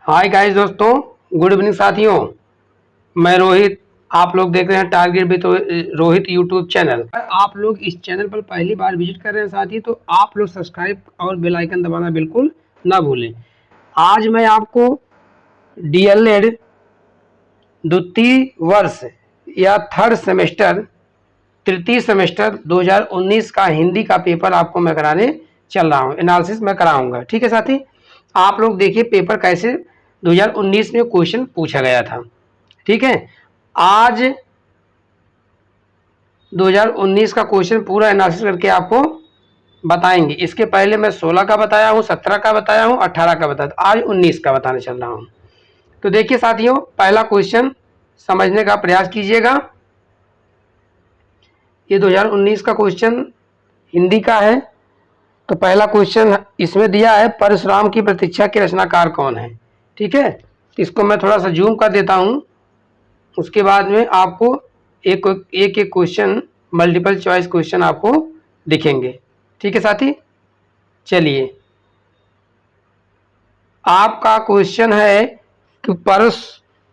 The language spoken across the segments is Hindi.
हाय गाइस दोस्तों, गुड इवनिंग साथियों। मैं रोहित, आप लोग देख रहे हैं target with Rohit YouTube channel. आप लोग इस चैनल पर पहली बार विजिट कर रहे हैं साथी, तो आप लोग सब्सक्राइब और बेल आइकन दबाना बिल्कुल ना भूलें। आज मैं आपको डीएलएड द्वितीय वर्ष या थर्ड सेमेस्टर तृतीय सेमेस्टर 2019 का हिंदी का पेपर आपको मैं कराने चल रहा हूँ। एनालिसिस मैं कराऊंगा, ठीक है साथी। आप लोग देखिए पेपर कैसे 2019 में क्वेश्चन पूछा गया था, ठीक है। आज 2019 का क्वेश्चन पूरा एनालिसिस करके आपको बताएंगे। इसके पहले मैं 16 का बताया हूँ, 17 का बताया हूँ, 18 का बताया, आज 19 का बताने चल रहा हूँ। तो देखिए साथियों, पहला क्वेश्चन समझने का प्रयास कीजिएगा। ये 2019 का क्वेश्चन हिंदी का है। तो पहला क्वेश्चन इसमें दिया है, परशुराम की प्रतीक्षा के रचनाकार कौन है, ठीक है। इसको मैं थोड़ा सा जूम कर देता हूँ। उसके बाद में आपको एक एक क्वेश्चन, मल्टीपल चॉइस क्वेश्चन आपको दिखेंगे, ठीक है साथी। चलिए, आपका क्वेश्चन है कि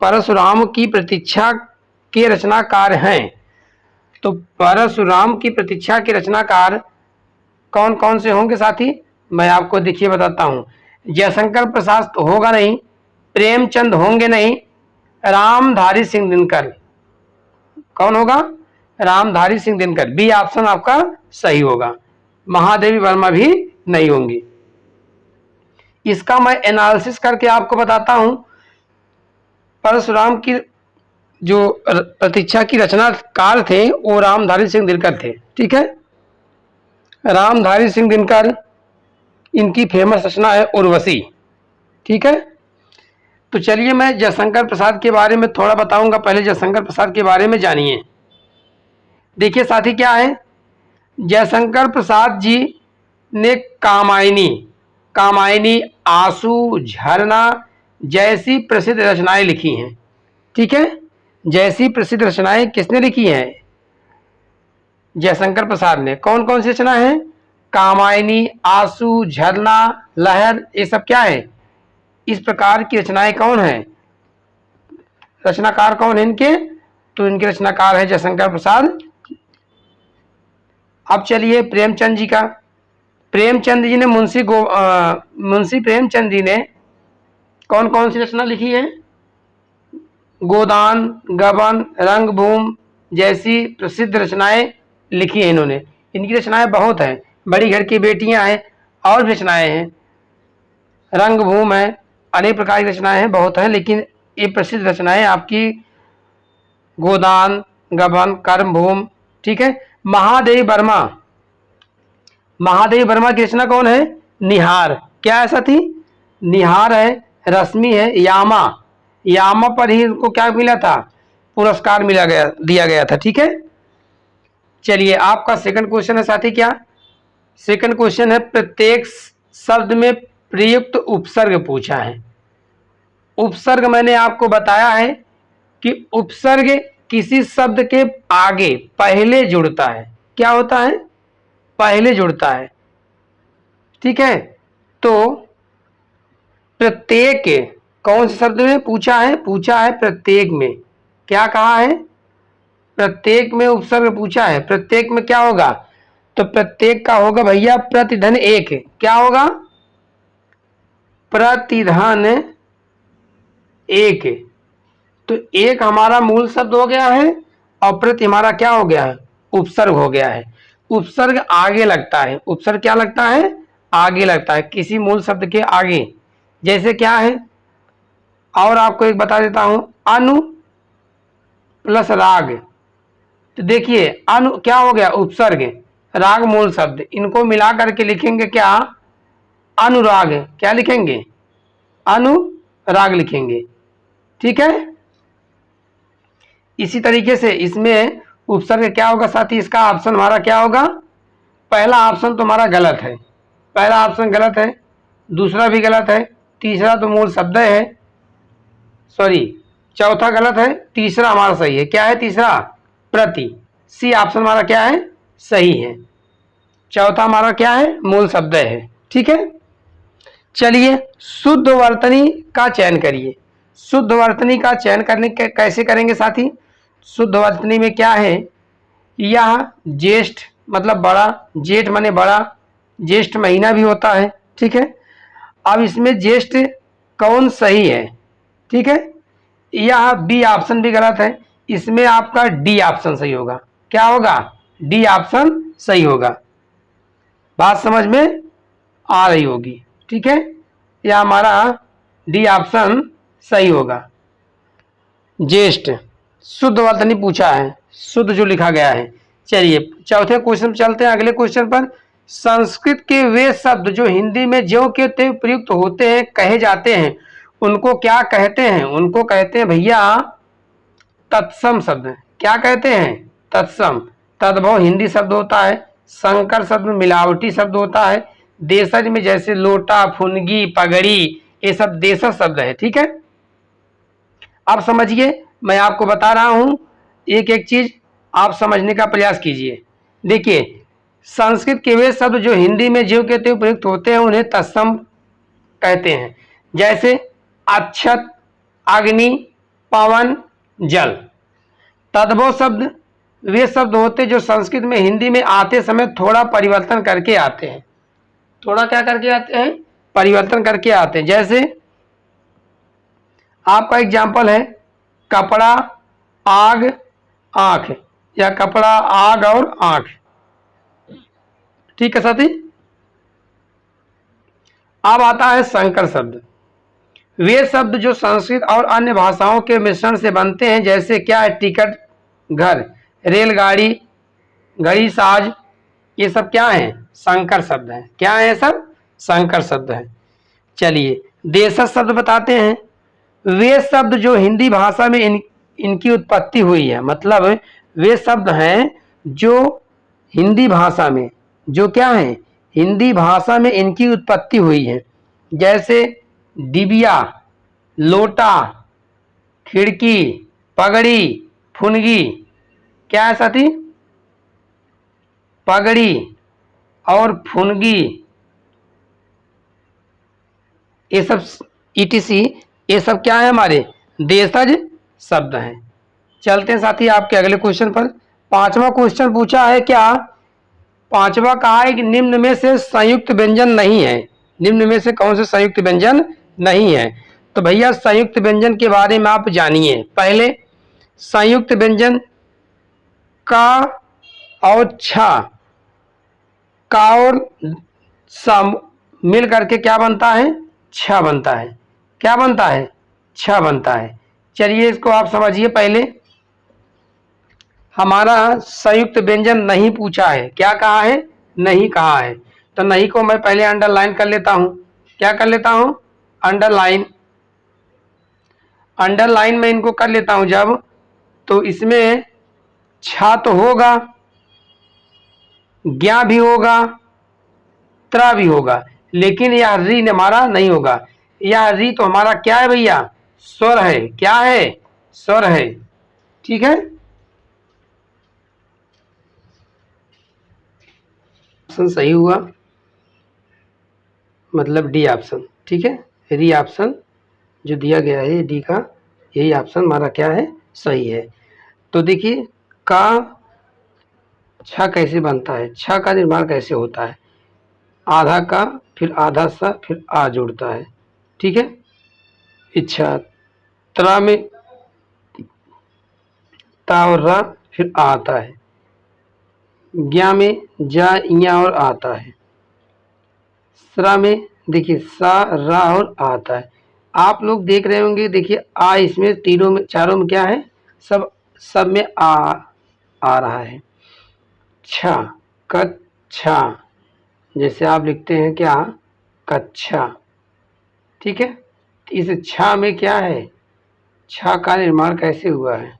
परशुराम की प्रतीक्षा के रचनाकार हैं। तो परशुराम की प्रतीक्षा के रचनाकार कौन कौन से होंगे साथी, मैं आपको देखिए बताता हूँ। जयशंकर प्रसाद तो होगा नहीं, प्रेमचंद होंगे नहीं, रामधारी सिंह दिनकर। कौन होगा? रामधारी सिंह दिनकर, बी ऑप्शन आपका सही होगा। महादेवी वर्मा भी नहीं होंगी। इसका मैं एनालिसिस करके आपको बताता हूं। परशुराम की जो प्रतीक्षा की रचनाकार थे वो रामधारी सिंह दिनकर थे, ठीक है। रामधारी सिंह दिनकर, इनकी फेमस रचना है उर्वशी, ठीक है। तो चलिए मैं जयशंकर प्रसाद के बारे में थोड़ा बताऊंगा। पहले जयशंकर प्रसाद के बारे में जानिए। देखिए साथी, क्या है, जयशंकर प्रसाद जी ने कामायनी, आंसू, झरना जैसी प्रसिद्ध रचनाएं लिखी हैं, ठीक है। जैसी प्रसिद्ध रचनाएं किसने लिखी हैं? जयशंकर प्रसाद ने। कौन कौन सी रचना है? कामायनी, आंसू, झरना, लहर, ये सब क्या है? इस प्रकार की रचनाएं कौन है? रचनाकार कौन है इनके? तो इनके रचनाकार है जयशंकर प्रसाद। अब चलिए प्रेमचंद जी का। प्रेमचंद जी ने मुंशी प्रेमचंद जी ने कौन कौन सी रचना लिखी है? गोदान, गबन, रंगभूमि जैसी प्रसिद्ध रचनाएं लिखी है इन्होंने। इनकी रचनाएं बहुत हैं। बड़ी घर की बेटियां हैं, और भी रचनाएं हैं, रंगभूमि है, अनेक प्रकार की रचनाएं हैं, बहुत हैं, लेकिन ये प्रसिद्ध रचनाएं आपकी गोदान, गबन, कर्मभूमि, ठीक है। महादेवी वर्मा, महादेवी वर्मा की रचना कौन है? निहार। क्या ऐसा थी? निहार है, रश्मि है, यामा। यामा पर ही इनको क्या मिला था? पुरस्कार दिया गया था, ठीक है। चलिए, आपका सेकंड क्वेश्चन है साथी, क्या सेकंड क्वेश्चन है, प्रत्येक शब्द में प्रयुक्त उपसर्ग पूछा है। उपसर्ग मैंने आपको बताया है कि उपसर्ग किसी शब्द के आगे पहले जुड़ता है। क्या होता है? पहले जुड़ता है, ठीक है। तो प्रत्येक कौन से शब्द में पूछा है? पूछा है प्रत्येक में। क्या कहा है? प्रत्येक में उपसर्ग पूछा है। प्रत्येक में क्या होगा? तो प्रत्येक का होगा भैया प्रतिधन एक। क्या होगा? प्रतिधन एक। तो एक हमारा मूल शब्द हो गया है, और प्रति हमारा क्या हो गया है? उपसर्ग हो गया है। उपसर्ग आगे लगता है। उपसर्ग क्या लगता है? आगे लगता है, किसी मूल शब्द के आगे। जैसे क्या है, और आपको एक बता देता हूं, अनु प्लस राग। तो देखिए, अनु क्या हो गया? उपसर्ग, राग मूल शब्द, इनको मिला करके लिखेंगे क्या? अनुराग। क्या लिखेंगे? अनुराग लिखेंगे, ठीक है। इसी तरीके से इसमें उपसर्ग क्या होगा साथी? इसका ऑप्शन हमारा क्या होगा? पहला ऑप्शन तुम्हारा गलत है, पहला ऑप्शन गलत है, दूसरा भी गलत है, तीसरा तो मूल शब्द है, सॉरी, चौथा गलत है, तीसरा हमारा सही है। क्या है तीसरा? प्रति। सी ऑप्शन हमारा क्या है? सही है। चौथा हमारा क्या है? मूल शब्द है, ठीक है। चलिए शुद्ध वर्तनी का चयन करिए। शुद्ध वर्तनी का चयन करने के कैसे करेंगे साथी? शुद्ध वर्तनी में क्या है, यह ज्येष्ठ मतलब बड़ा, जेठ माने बड़ा, ज्येष्ठ महीना भी होता है, ठीक है। अब इसमें ज्येष्ठ कौन सही है, ठीक है। यह बी ऑप्शन भी गलत है, इसमें आपका डी ऑप्शन सही होगा। क्या होगा? डी ऑप्शन सही होगा। बात समझ में आ रही होगी, ठीक है। यह हमारा डी ऑप्शन सही होगा। ज्येष्ठ शुद्ध वर्तनी पूछा है, शुद्ध जो लिखा गया है। चलिए चौथे क्वेश्चन चलते हैं, अगले क्वेश्चन पर। संस्कृत के वे शब्द जो हिंदी में ज्यों के त्यों प्रयुक्त होते हैं कहे जाते हैं, उनको क्या कहते हैं? उनको कहते हैं भैया तत्सम शब्द। क्या कहते हैं? तत्सम। तद्भव हिंदी शब्द होता है, संकर शब्द मिलावटी शब्द होता है, देशज में जैसे लोटा, फुनगी, पगड़ी, ये सब देशज शब्द है, ठीक है। अब समझिए, मैं आपको बता रहा हूं एक एक चीज, आप समझने का प्रयास कीजिए। देखिए संस्कृत के वे शब्द जो हिंदी में ज्यों के त्यों प्रयुक्त होते हैं उन्हें तत्सम कहते हैं, जैसे अक्षत, अग्नि, पवन, जल। तद्भव शब्द वे शब्द होते जो संस्कृत में हिंदी में आते समय थोड़ा परिवर्तन करके आते हैं। थोड़ा क्या करके आते हैं? परिवर्तन करके आते हैं। जैसे आपका एग्जाम्पल है कपड़ा, आग, आंख, या कपड़ा, आग और आंख, ठीक है साथी। अब आता है संकर शब्द। वे शब्द जो संस्कृत और अन्य भाषाओं के मिश्रण से बनते हैं, जैसे क्या है, टिकट, घर, रेलगाड़ी, घड़ी, साज, ये सब क्या है? संकर शब्द है। क्या है? सब संकर शब्द है। चलिए देशज शब्द बताते हैं। वे शब्द जो हिंदी भाषा में इनकी उत्पत्ति हुई है, मतलब वे शब्द हैं जो हिंदी भाषा में, जो क्या है, हिंदी भाषा में इनकी उत्पत्ति हुई है। जैसे डिबिया, लोटा, खिड़की, पगड़ी, फुनगी। क्या है साथी? पगड़ी और फुनगी, ये सब ईटीसी, ये सब क्या है? हमारे देशज शब्द हैं। चलते हैं साथी आपके अगले क्वेश्चन पर। पांचवा क्वेश्चन पूछा है क्या? पांचवा कहा है कि निम्न में से संयुक्त व्यंजन नहीं है। निम्न में से कौन से संयुक्त व्यंजन नहीं है? तो भैया संयुक्त व्यंजन के बारे में आप जानिए। पहले संयुक्त व्यंजन का और छा, का और सम मिल करके क्या बनता है? छ बनता है। क्या बनता है? छ बनता है। चलिए इसको आप समझिए। पहले हमारा संयुक्त व्यंजन नहीं पूछा है, क्या कहा है? नहीं कहा है। तो नहीं को मैं पहले अंडरलाइन कर लेता हूं। क्या कर लेता हूं? अंडरलाइन। अंडरलाइन में इनको कर लेता हूं जब, तो इसमें छा तो होगा, ज्ञा भी होगा, त्रा भी होगा, लेकिन यह री हमारा नहीं होगा। यह री तो हमारा क्या है भैया? स्वर है। क्या है? स्वर है, ठीक है। ऑप्शन सही हुआ, मतलब डी ऑप्शन, ठीक है। री ऑप्शन जो दिया गया है डी का, यही ऑप्शन हमारा क्या है? सही है। तो देखिए का छ कैसे बनता है, छ का निर्माण कैसे होता है? आधा का, फिर आधा सा, फिर आ जुड़ता है, ठीक है। इच्छा, त्रा में ता और रा, फिर आ आता है। ज्ञा में जा, इया और आता है। स्रा में देखिए सा, रा और आता है। आप लोग देख रहे होंगे, देखिए आ इसमें तीनों में, चारों में क्या है? सब सब में आ रहा है। छा, कच्छा, जैसे आप लिखते हैं क्या? कच्छा, ठीक है। इस छा में क्या है? छा का निर्माण कैसे हुआ है?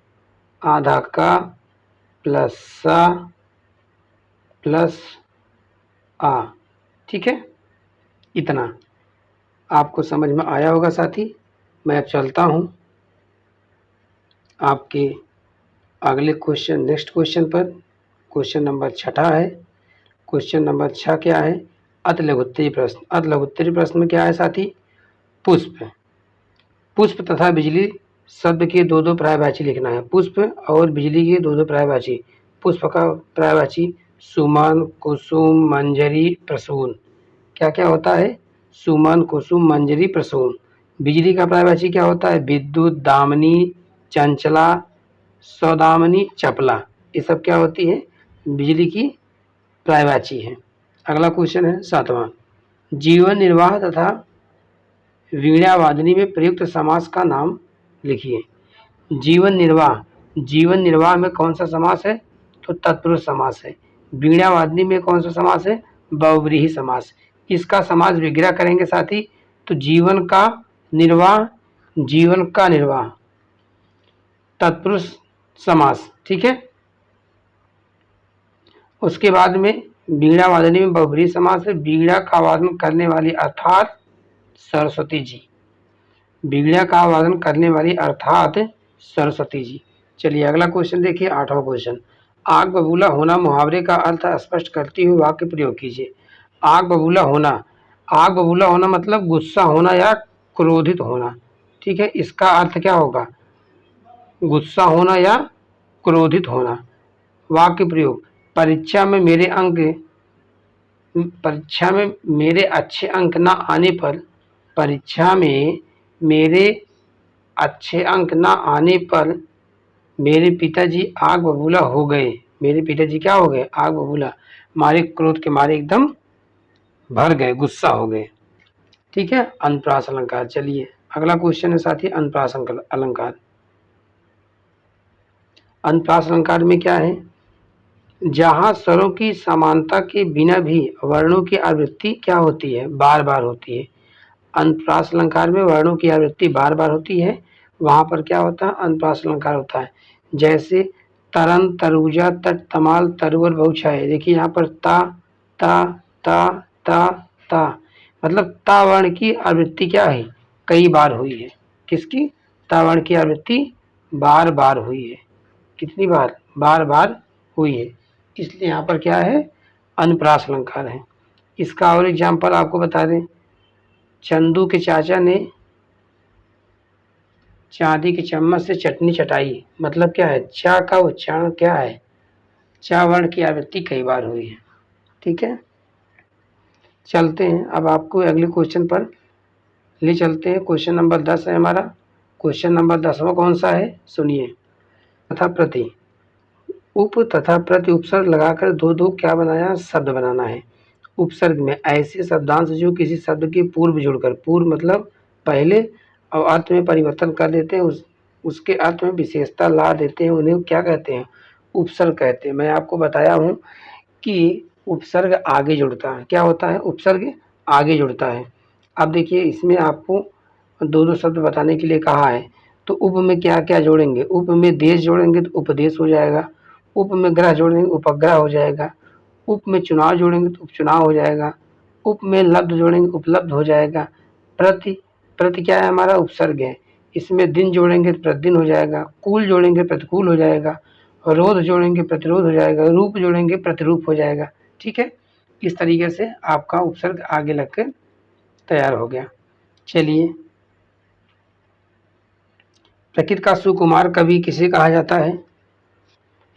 आधा का प्लस सा प्लस आ, ठीक है। इतना आपको समझ में आया होगा साथी। मैं अब चलता हूँ आपके अगले क्वेश्चन, नेक्स्ट क्वेश्चन पर। क्वेश्चन नंबर छठा है। क्वेश्चन नंबर 6 क्या है? अति लघुत्तरी प्रश्न। अति लघुत्तरी प्रश्न में क्या है साथी? पुष्प। पुष्प तथा बिजली शब्द के दो दो पर्यायवाची लिखना है। पुष्प और बिजली के दो दो पर्यायवाची। पुष्प का पर्यायवाची सुमन, कुसुम, मंजरी, प्रसून। क्या क्या होता है? सुमन, कुसुम, मंजरी, प्रसून। बिजली का पर्यायवाची क्या होता है? विद्युत, दामिनी, चंचला, सौदामिनी, चपला। ये सब क्या होती है? बिजली की पर्यायवाची है। अगला क्वेश्चन है 7वां। जीवन निर्वाह तथा वीणा वादनी में प्रयुक्त समास का नाम लिखिए। जीवन निर्वाह, जीवन निर्वाह में कौन सा समास है? तो तत्पुरुष समास है। वीणा वादनी में कौन सा समास है? बहुव्रीहि समास। इसका समास विग्रह करेंगे साथी, तो जीवन का निर्वाह, जीवन का निर्वाह, तत्पुरुष समास। ठीक है। उसके बाद में वीणा वादनी में बहुव्रीहि समास है। वीणा का वादन करने वाली अर्थात सरस्वती जी। वीणा का वादन करने वाली अर्थात सरस्वती जी। चलिए अगला क्वेश्चन देखिए, 8वां क्वेश्चन। आग बबूला होना मुहावरे का अर्थ स्पष्ट करते हुए वाक्य प्रयोग कीजिए। आग बबूला होना, आग बबूला होना मतलब गुस्सा होना या क्रोधित होना। ठीक है, इसका अर्थ क्या होगा? गुस्सा होना या क्रोधित होना। वाक्य प्रयोग, परीक्षा में मेरे अंक, परीक्षा में मेरे अच्छे अंक न आने पर, परीक्षा में मेरे अच्छे अंक न आने पर मेरे पिताजी आग बबूला हो गए। मेरे पिताजी क्या हो गए? आग बबूला, मारे क्रोध के मारे एकदम भर गए, गुस्सा हो गए। ठीक है, अनुप्रास अलंकार। चलिए अगला क्वेश्चन है साथी अनुप्रास अलंकार। अनुप्रास अलंकार में क्या है? जहां स्वरों की समानता के बिना भी वर्णों की आवृत्ति क्या होती है? बार बार होती है। अनुप्रास अलंकार में वर्णों की आवृत्ति बार बार होती है, वहां पर क्या होता है? अनुप्रास अलंकार होता है। जैसे तरन, तरबूजा, तट, तमाल, तरुवर, बहुछाए। देखिए यहाँ पर ता ता ता ता ता, मतलब ता वर्ण की आवृत्ति क्या है? कई बार हुई है। किसकी? ता वर्ण की आवृत्ति बार बार हुई है। कितनी बार? बार बार हुई है, इसलिए यहाँ पर क्या है? अनुप्रास अलंकार है। इसका और एग्जाम्पल आपको बता दें, चंदू के चाचा ने चांदी के चम्मच से चटनी चटाई। मतलब क्या है? चा का उच्चारण क्या है? चा वर्ण की आवृत्ति कई बार हुई है। ठीक है, चलते हैं अब आपको अगले क्वेश्चन पर ले चलते हैं। क्वेश्चन नंबर 10 है हमारा। क्वेश्चन नंबर 10वां कौन सा है? सुनिए। तथा प्रति, उप तथा प्रति उपसर्ग लगाकर दो दो क्या बनाया? शब्द बनाना है। उपसर्ग में ऐसे शब्दांश जो किसी शब्द के पूर्व जुड़कर, पूर्व मतलब पहले, और अर्थ में परिवर्तन कर देते हैं, उसके अर्थ में विशेषता ला देते हैं, उन्हें क्या कहते हैं? उपसर्ग कहते हैं। मैं आपको बताया हूँ कि उपसर्ग आगे जुड़ता है। क्या होता है? उपसर्ग आगे जुड़ता है। अब देखिए इसमें आपको दो दो शब्द बताने के लिए कहा है, तो उप में क्या क्या जोड़ेंगे? उप में देश जोड़ेंगे तो उपदेश हो जाएगा। उप में ग्रह जोड़ेंगे उपग्रह हो जाएगा। उप में चुनाव जोड़ेंगे तो उपचुनाव हो जाएगा। उप में लब्ध जोड़ेंगे उपलब्ध हो जाएगा। प्रति, प्रति क्या है? हमारा उपसर्ग है। इसमें दिन जोड़ेंगे तो प्रतिदिन हो जाएगा। कूल जोड़ेंगे प्रतिकूल हो जाएगा। रोध जोड़ेंगे प्रतिरोध हो जाएगा। रूप जोड़ेंगे प्रतिरूप हो जाएगा। ठीक है, इस तरीके से आपका उपसर्ग आगे लगकर तैयार हो गया। चलिए, प्रकृति का सुकुमार कवि किसे कहा जाता है?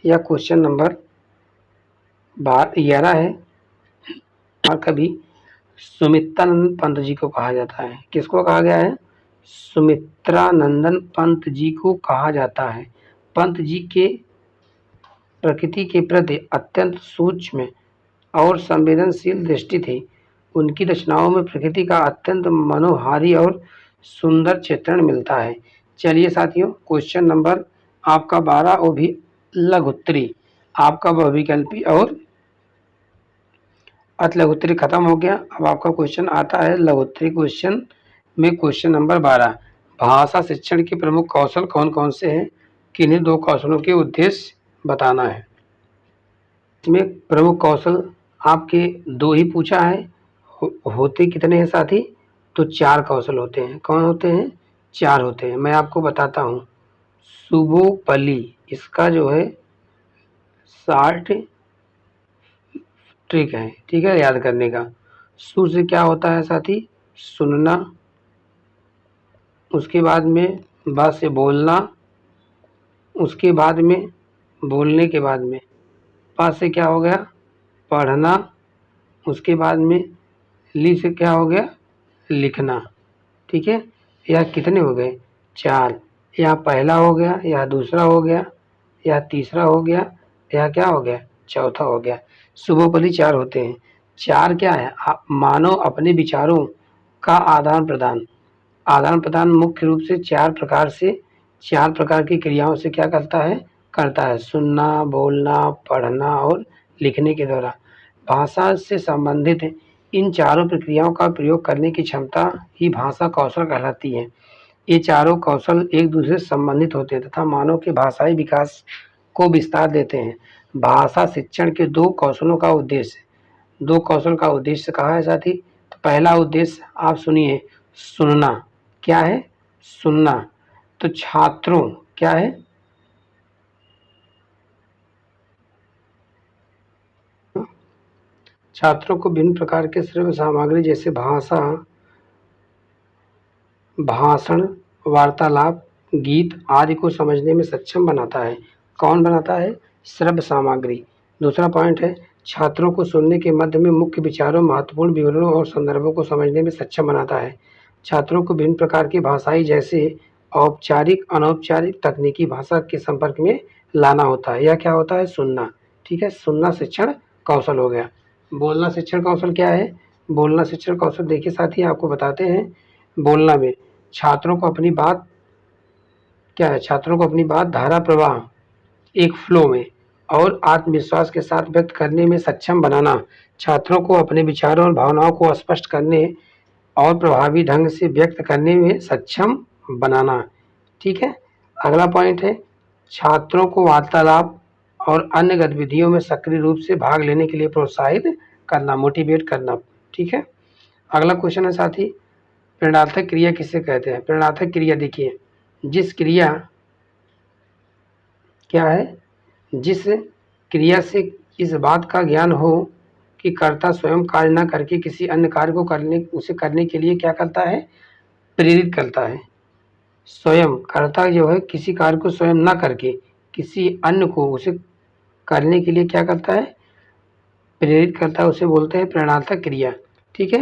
यह क्वेश्चन नंबर 11 है। कवि सुमित्रानंद पंत जी को कहा जाता है। किसको कहा गया है? सुमित्रानंदन पंत जी को कहा जाता है। पंत जी के प्रकृति के प्रति अत्यंत सूक्ष्म और संवेदनशील दृष्टि थी। उनकी रचनाओं में प्रकृति का अत्यंत मनोहारी और सुंदर चित्रण मिलता है। चलिए साथियों, क्वेश्चन नंबर आपका 12 वो भी लघुत्तरी, आपका बहुविकल्पी और अति लघुत्तरी खत्म हो गया। अब आपका क्वेश्चन आता है लघुत्तरी क्वेश्चन में, क्वेश्चन नंबर 12। भाषा शिक्षण के प्रमुख कौशल कौन कौन से हैं? किन्हीं दो कौशलों के उद्देश्य बताना है। इसमें प्रमुख कौशल आपके दो ही पूछा है। होते कितने हैं साथी? तो 4 कौशल होते हैं। कौन होते हैं? 4 होते हैं। मैं आपको बताता हूँ। सुबोपली, इसका जो है 60 ट्रिक है। ठीक है, याद करने का। सु से क्या होता है साथी? सुनना। उसके बाद में ब से बोलना। उसके बाद में बोलने के बाद में प से क्या हो गया? पढ़ना। उसके बाद में ली से क्या हो गया? लिखना। ठीक है, यह कितने हो गए? 4। या पहला हो गया, या दूसरा हो गया, या तीसरा हो गया, या क्या हो गया? चौथा हो गया। शुभोपदी 4 होते हैं। 4 क्या है? मानव अपने विचारों का आदान प्रदान। आदान प्रदान मुख्य रूप से 4 प्रकार से 4 प्रकार की क्रियाओं से क्या करता है। सुनना, बोलना, पढ़ना और लिखने के द्वारा। भाषा से संबंधित इन चारों प्रक्रियाओं का प्रयोग करने की क्षमता ही भाषा कौशल कहलाती है। ये चारों कौशल एक दूसरे से संबंधित होते हैं तथा मानव के भाषाई विकास को विस्तार देते हैं। भाषा शिक्षण के 2 कौशल का उद्देश्य कहा है साथी। तो पहला उद्देश्य आप सुनिए, सुनना। क्या है? सुनना। तो छात्रों क्या है? छात्रों को भिन्न प्रकार के श्रव्य सामग्री जैसे भाषा, भाषण, वार्तालाप, गीत आदि को समझने में सक्षम बनाता है। कौन बनाता है? श्रव्य सामग्री। दूसरा पॉइंट है, छात्रों को सुनने के मध्य में मुख्य विचारों, महत्वपूर्ण विवरणों और संदर्भों को समझने में सक्षम बनाता है। छात्रों को विभिन्न प्रकार की भाषाई जैसे औपचारिक, अनौपचारिक, तकनीकी भाषा के संपर्क में लाना होता है। यह क्या होता है? सुनना। ठीक है, सुनना शिक्षण कौशल हो गया। बोलना शिक्षण कौशल क्या है? बोलना शिक्षण कौशल देखिए साथी, आपको बताते हैं। बोलना में छात्रों को अपनी बात क्या है? छात्रों को अपनी बात धारा प्रवाह, एक फ्लो में और आत्मविश्वास के साथ व्यक्त करने में सक्षम बनाना। छात्रों को अपने विचारों और भावनाओं को स्पष्ट करने और प्रभावी ढंग से व्यक्त करने में सक्षम बनाना। ठीक है, अगला पॉइंट है, छात्रों को वार्तालाप और अन्य गतिविधियों में सक्रिय रूप से भाग लेने के लिए प्रोत्साहित करना, मोटिवेट करना। ठीक है, अगला क्वेश्चन है साथी, प्रेरणात्मक क्रिया किसे कहते हैं? प्रेरणात्मक क्रिया देखिए, जिस क्रिया क्या है? जिस क्रिया से इस बात का ज्ञान हो कि कर्ता स्वयं कार्य न करके किसी अन्य कार्य को करने के लिए क्या करता है? प्रेरित करता है। स्वयं कर्ता जो है किसी कार्य को स्वयं न करके किसी अन्य को उसे करने के लिए क्या करता है? प्रेरित करता है, उसे बोलते हैं प्रेरणात्मक क्रिया। ठीक है,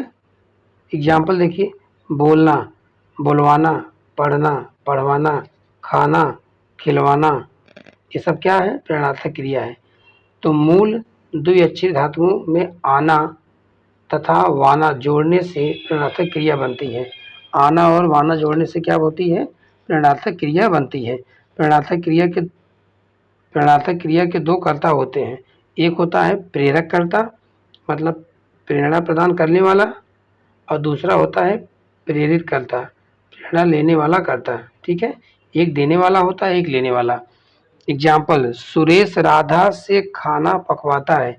एग्जाम्पल देखिए, बोलना, बुलवाना, पढ़ना, पढ़वाना, खाना, खिलवाना, ये सब क्या है? प्रेरणात्मक क्रिया है। तो मूल द्विअक्षरी धातुओं में आना तथा वाना जोड़ने से प्रेरणात्मक क्रिया बनती है। आना और वाना जोड़ने से क्या होती है? प्रेरणात्मक क्रिया बनती है। प्रेरणात्मक क्रिया के 2 कर्ता होते हैं। एक होता है प्रेरक कर्ता, मतलब प्रेरणा प्रदान करने वाला, और दूसरा होता है प्रेरित कर्ता, प्रेरणा लेने वाला कर्ता। ठीक है, एक देने वाला होता है, एक लेने वाला। एग्जाम्पल, सुरेश राधा से खाना पकवाता है।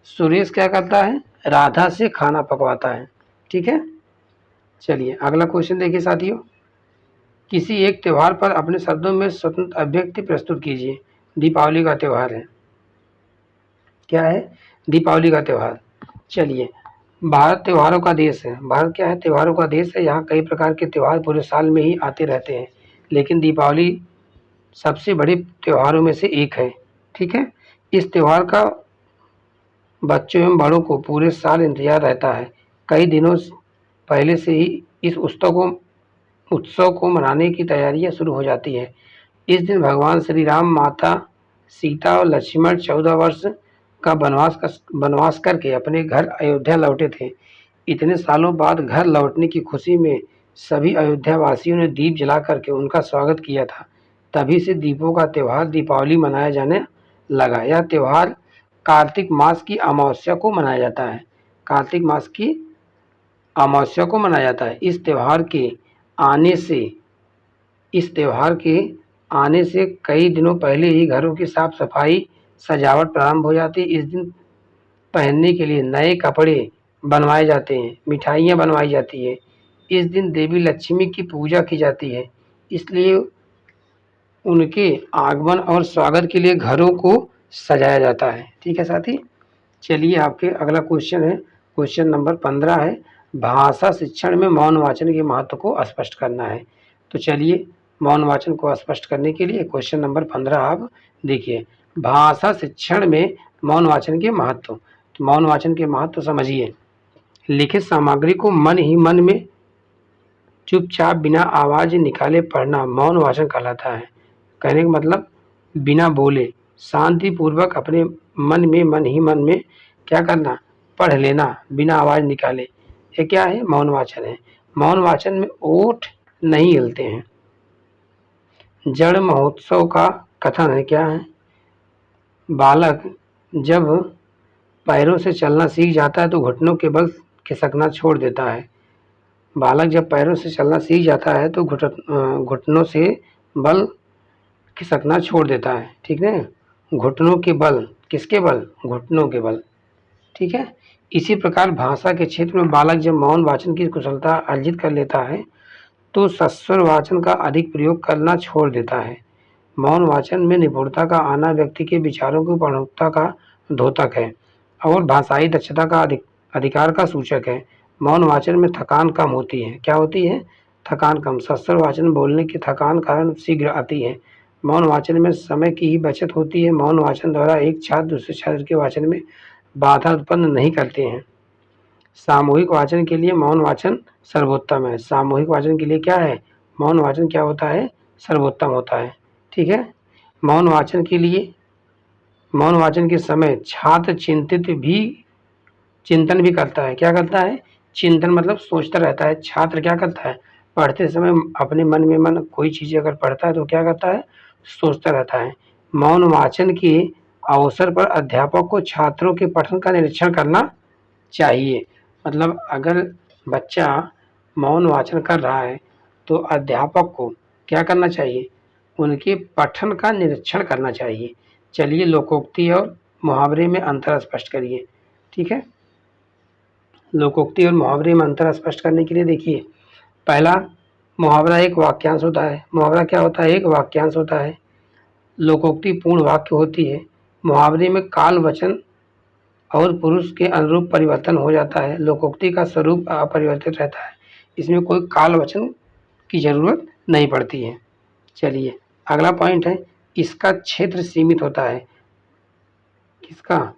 सुरेश क्या करता है? राधा से खाना पकवाता है। ठीक है, चलिए अगला क्वेश्चन देखिए साथियों, किसी एक त्यौहार पर अपने शब्दों में स्वतंत्र अभिव्यक्ति प्रस्तुत कीजिए। दीपावली का त्यौहार है। क्या है? दीपावली का त्यौहार। चलिए, भारत त्योहारों का देश है। भारत क्या है? त्योहारों का देश है। यहाँ कई प्रकार के त्यौहार पूरे साल में ही आते रहते हैं, लेकिन दीपावली सबसे बड़े त्योहारों में से एक है। ठीक है, इस त्यौहार का बच्चों एवं बड़ों को पूरे साल इंतजार रहता है। कई दिनों पहले से ही इस उत्सव को मनाने की तैयारियां शुरू हो जाती है। इस दिन भगवान श्री राम, माता सीता और लक्ष्मण 14 वर्ष का वनवास करके अपने घर अयोध्या लौटे थे। इतने सालों बाद घर लौटने की खुशी में सभी अयोध्या वासियों ने दीप जला करके उनका स्वागत किया था। तभी से दीपों का त्यौहार दीपावली मनाया जाने लगा। यह त्यौहार कार्तिक मास की अमावस्या को मनाया जाता है। कार्तिक मास की अमावस्या को मनाया जाता है। इस त्यौहार के आने से कई दिनों पहले ही घरों की साफ सफाई, सजावट प्रारंभ हो जाती है। इस दिन पहनने के लिए नए कपड़े बनवाए जाते हैं, मिठाइयाँ बनवाई जाती है। इस दिन देवी लक्ष्मी की पूजा की जाती है, इसलिए उनके आगमन और स्वागत के लिए घरों को सजाया जाता है। ठीक है साथी, चलिए आपके अगला क्वेश्चन है, क्वेश्चन नंबर 15 है, भाषा शिक्षण में मौन वाचन के महत्व को स्पष्ट करना है। तो चलिए मौन वाचन को स्पष्ट करने के लिए क्वेश्चन नंबर 15 आप देखिए, भाषा शिक्षण में मौन वाचन के महत्व। तो मौन वाचन के महत्व समझिए, लिखित सामग्री को मन ही मन में चुपचाप बिना आवाज निकाले पढ़ना मौन वाचन कहलाता है। कहने का मतलब बिना बोले शांतिपूर्वक अपने मन ही मन में क्या करना, पढ़ लेना बिना आवाज निकाले, ये क्या है, मौन वाचन है। मौन वाचन में ओठ नहीं हिलते हैं। जड़ महोत्सव का कथन है, क्या है, बालक जब पैरों से चलना सीख जाता है तो घुटनों के बल खिसकना छोड़ देता है। बालक जब पैरों से चलना सीख जाता है तो घुटनों से बल खिसकना छोड़ देता है, ठीक है। घुटनों के बल, किसके बल, घुटनों के बल, ठीक है। इसी प्रकार भाषा के क्षेत्र में बालक जब मौन वाचन की कुशलता अर्जित कर लेता है तो सस्वर वाचन का अधिक प्रयोग करना छोड़ देता है। मौन वाचन में निपुणता का आना व्यक्ति के विचारों की प्रमुखता का द्योतक है और भाषाई दक्षता का अधिकार का सूचक है। मौन वाचन में थकान कम होती है, क्या होती है, थकान कम। सस्वर वाचन बोलने की थकान कारण शीघ्र आती है। मौन वाचन में समय की ही बचत होती है। मौन वाचन द्वारा एक छात्र दूसरे छात्र के वाचन में बाधा उत्पन्न नहीं करते हैं। सामूहिक वाचन के लिए मौन वाचन सर्वोत्तम है। सामूहिक वाचन के लिए क्या है, मौन वाचन क्या होता है, सर्वोत्तम होता है, ठीक है। मौन वाचन के लिए, मौन वाचन के समय छात्र चिंतन भी करता है, क्या करता है, चिंतन मतलब सोचता रहता है। छात्र क्या करता है, पढ़ते समय अपने मन में मन कोई चीज़ अगर पढ़ता है तो क्या करता है, सोचता रहता है। मौन वाचन के अवसर पर अध्यापक को छात्रों के पठन का निरीक्षण करना चाहिए। मतलब अगर बच्चा मौन वाचन कर रहा है तो अध्यापक को क्या करना चाहिए, उनके पठन का निरीक्षण करना चाहिए। चलिए लोकोक्ति और मुहावरे में अंतर स्पष्ट करिए, ठीक है। लोकोक्ति और मुहावरे में अंतर स्पष्ट करने के लिए देखिए, पहला मुहावरा एक वाक्यांश होता है। मुहावरा क्या होता है, एक वाक्यांश होता है। लोकोक्ति पूर्ण वाक्य होती है। मुहावरे में काल वचन और पुरुष के अनुरूप परिवर्तन हो जाता है। लोकोक्ति का स्वरूप अपरिवर्तित रहता है, इसमें कोई काल वचन की जरूरत नहीं पड़ती है। चलिए अगला पॉइंट है, इसका क्षेत्र सीमित होता है। किसका,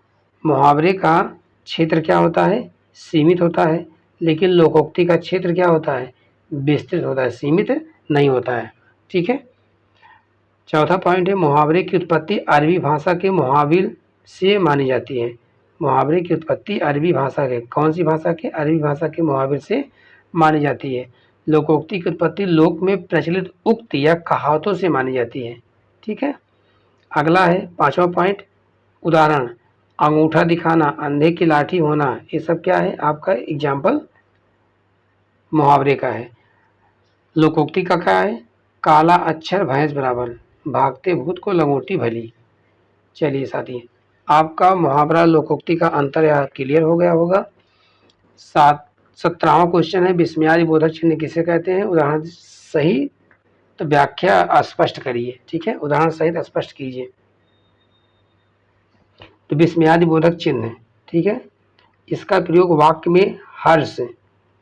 मुहावरे का क्षेत्र क्या होता है, सीमित होता है, लेकिन लोकोक्ति का क्षेत्र क्या होता है, विस्तृत होता है, सीमित नहीं होता है, ठीक है। चौथा पॉइंट है, मुहावरे की उत्पत्ति अरबी भाषा के मुहाविर से मानी जाती है। मुहावरे की उत्पत्ति अरबी भाषा के, कौन सी भाषा के, अरबी भाषा के मुहाविर से मानी जाती है। लोकोक्ति की उत्पत्ति लोक में प्रचलित उक्ति या कहावतों से मानी जाती है, ठीक है। अगला है पांचवा पॉइंट, उदाहरण, अंगूठा दिखाना, अंधे की लाठी होना, ये सब क्या है, आपका एग्जाम्पल मुहावरे का है। लोकोक्ति का क्या है, काला अक्षर भैंस बराबर, भागते भूत को लंगोटी भली। चलिए साथी, आपका मुहावरा लोकोक्ति का अंतर यहाँ क्लियर हो गया होगा। 17वां क्वेश्चन है, विस्मयादि बोधक चिन्ह किसे कहते हैं, उदाहरण सही तो व्याख्या स्पष्ट करिए, ठीक है, उदाहरण सहित स्पष्ट कीजिए। तो विस्मयादि बोधक चिन्ह, ठीक है, इसका प्रयोग वाक्य में हर्ष,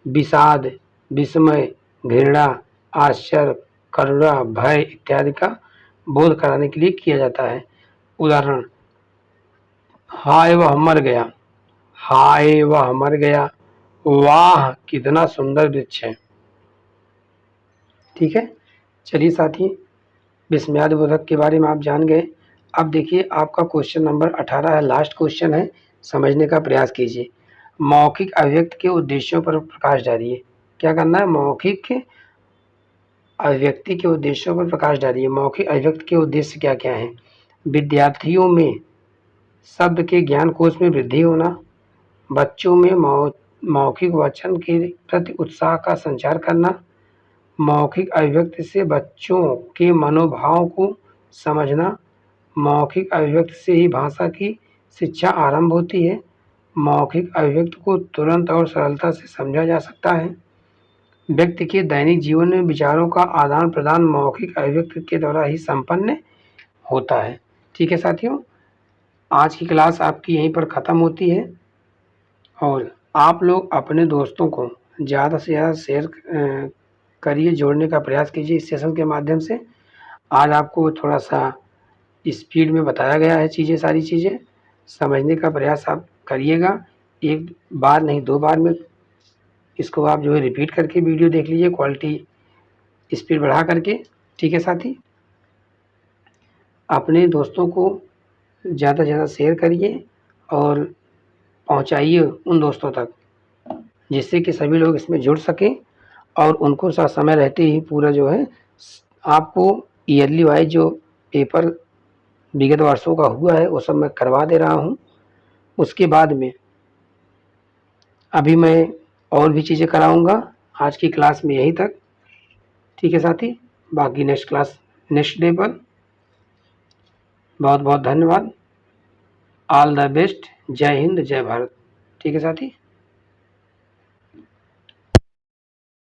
विषाद, विस्मय, घृणा, आश्चर्य, करुणा, भय इत्यादि का बोध कराने के लिए किया जाता है। उदाहरण, हाय वह मर गया, हाय वह मर गया, वाह कितना सुंदर वृक्ष है, ठीक है। चलिए साथी, विस्मयादि बोधक के बारे में आप जान गए। अब देखिए आपका क्वेश्चन नंबर 18 है, लास्ट क्वेश्चन है, समझने का प्रयास कीजिए। मौखिक अभिव्यक्ति के उद्देश्यों पर प्रकाश डालिए। क्या करना है, मौखिक अभिव्यक्ति के उद्देश्यों पर प्रकाश डालिए। मौखिक अभिव्यक्ति के उद्देश्य क्या क्या हैं, विद्यार्थियों में शब्द के ज्ञान कोश में वृद्धि होना, बच्चों में मौखिक वचन के प्रति उत्साह का संचार करना, मौखिक अभिव्यक्ति से बच्चों के मनोभाव को समझना, मौखिक अभिव्यक्ति से ही भाषा की शिक्षा आरंभ होती है, मौखिक अभिव्यक्ति को तुरंत और सरलता से समझा जा सकता है, व्यक्ति के दैनिक जीवन में विचारों का आदान प्रदान मौखिक अभिव्यक्ति के द्वारा ही संपन्न होता है। ठीक है साथियों, आज की क्लास आपकी यहीं पर ख़त्म होती है और आप लोग अपने दोस्तों को ज़्यादा से ज़्यादा शेयर करिए, जोड़ने का प्रयास कीजिए इस सेशन के माध्यम से। आज आपको थोड़ा सा स्पीड में बताया गया है चीज़ें, सारी चीज़ें समझने का प्रयास आप करिएगा। एक बार नहीं 2 बार में इसको आप जो है रिपीट करके वीडियो देख लीजिए, क्वालिटी स्पीड बढ़ा करके। ठीक है साथी, अपने दोस्तों को ज़्यादा से ज़्यादा शेयर करिए और पहुंचाइए उन दोस्तों तक, जिससे कि सभी लोग इसमें जुड़ सकें और उनको समय रहते ही पूरा जो है आपको ईयरली वाइज जो पेपर विगत वर्षों का हुआ है वो सब मैं करवा दे रहा हूँ। उसके बाद में अभी मैं और भी चीज़ें कराऊँगा। आज की क्लास में यहीं तक। ठीक है साथी, बाकी नेक्स्ट क्लास नेक्स्ट डे पर। बहुत बहुत धन्यवाद। All the best. जय हिंद, जय भारत। ठीक है साथी।